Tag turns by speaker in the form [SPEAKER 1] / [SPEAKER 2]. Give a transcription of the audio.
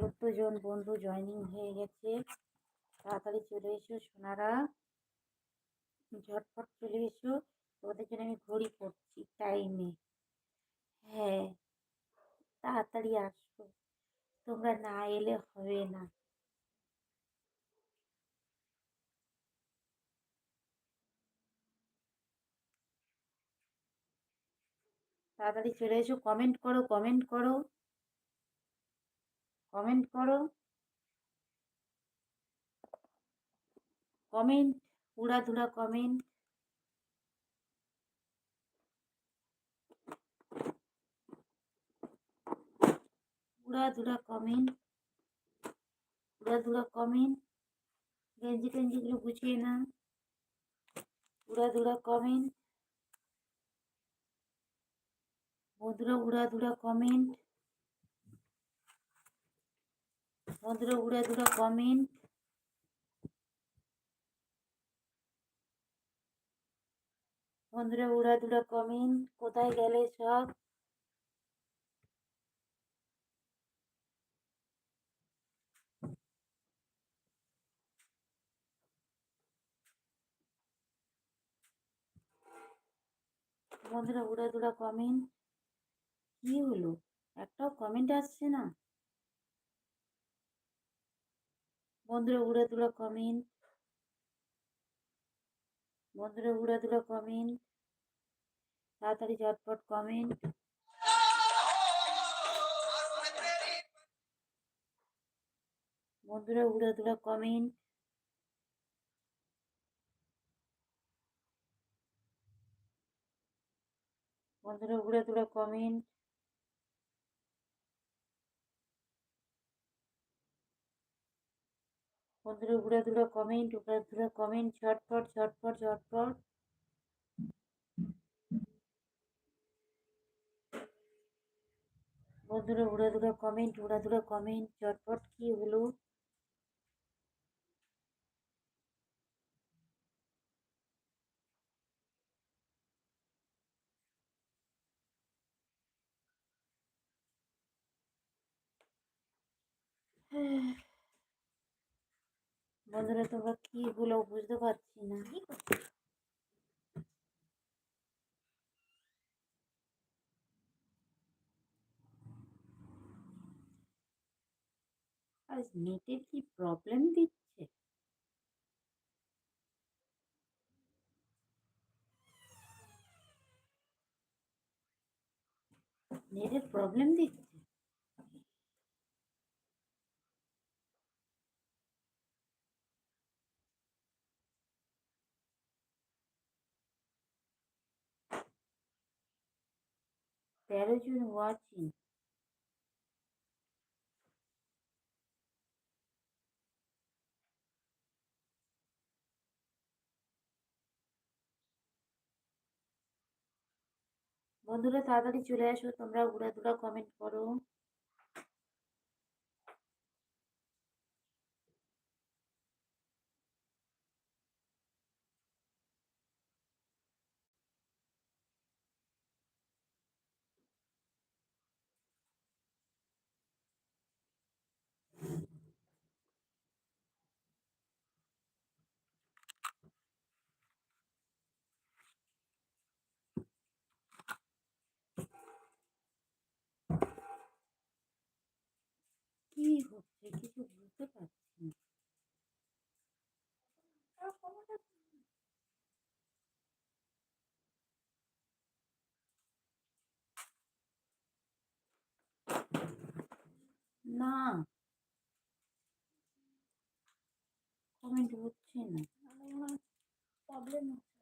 [SPEAKER 1] 14 জন বন্ধু জয়েনিং হয়ে গেছে। তাড়াতাড়ি চলে এসো সোনারা, ঝটপট চলে এসো। তোমাদের জন্য আমি ঘড়ি পড়ছি টাইমে। হ্যাঁ, তাড়াতাড়ি আসো, তোমরা না এলে হবে না। তাড়াতাড়ি চলে এসো, কমেন্ট করো, কমেন্ট করো, কমেন্ট করো, কমেন্ট, উড়াধুরা কমেন্ট। উড়াধুরা কমেন্ট, উড়াধুরা কমেন্ট। গেঞ্জি টেঞ্জিগুলো গুছিয়ে না। উড়াধুরা কমেন্ট, বন্ধুরা উড়াধুরা কমেন্ট, বন্ধুরা উড়াধুরা কমেন্ট, বন্ধুরা উড়াধুরা কমেন্ট। কোথায় গেলে সব? বন্ধুরা উড়াধুরা কমেন্ট। কি হলো, একটাও কমেন্ট আসছে না? বন্ধুরা উড়াধুরা কমেন্ট, বন্ধুরা উড়াধুরা কমেন্ট। তাড়াতাড়ি ঝটপট কমেন্ট। বন্ধুরা উড়াধুরা কমেন্ট, বন্ধুরা উড়াধুরা কমেন্ট। বন্ধুরা উড়াধুরা কমেন্ট, উড়াধুরা কমেন্ট, ঝটপট ঝটপট ঝটপট। বন্ধুরা উড়াধুরা কমেন্ট, উড়াধুরা কমেন্ট, ঝটপট। কি হলো? বন্ধুরা তোমরা কি হলো বুঝতে পারছি না। আজ নেটের কি প্রবলেম দিচ্ছে? নেটের প্রবলেম দিচ্ছে। তেরো জন ওয়াচিং। বন্ধুরা তাড়াতাড়ি চলে আসো, তোমরা উড়াধুরা কমেন্ট করো। কি হচ্ছে কিছু বুঝতে পারছি না। না, কমেন্ট হচ্ছে না, প্রবলেম হচ্ছে।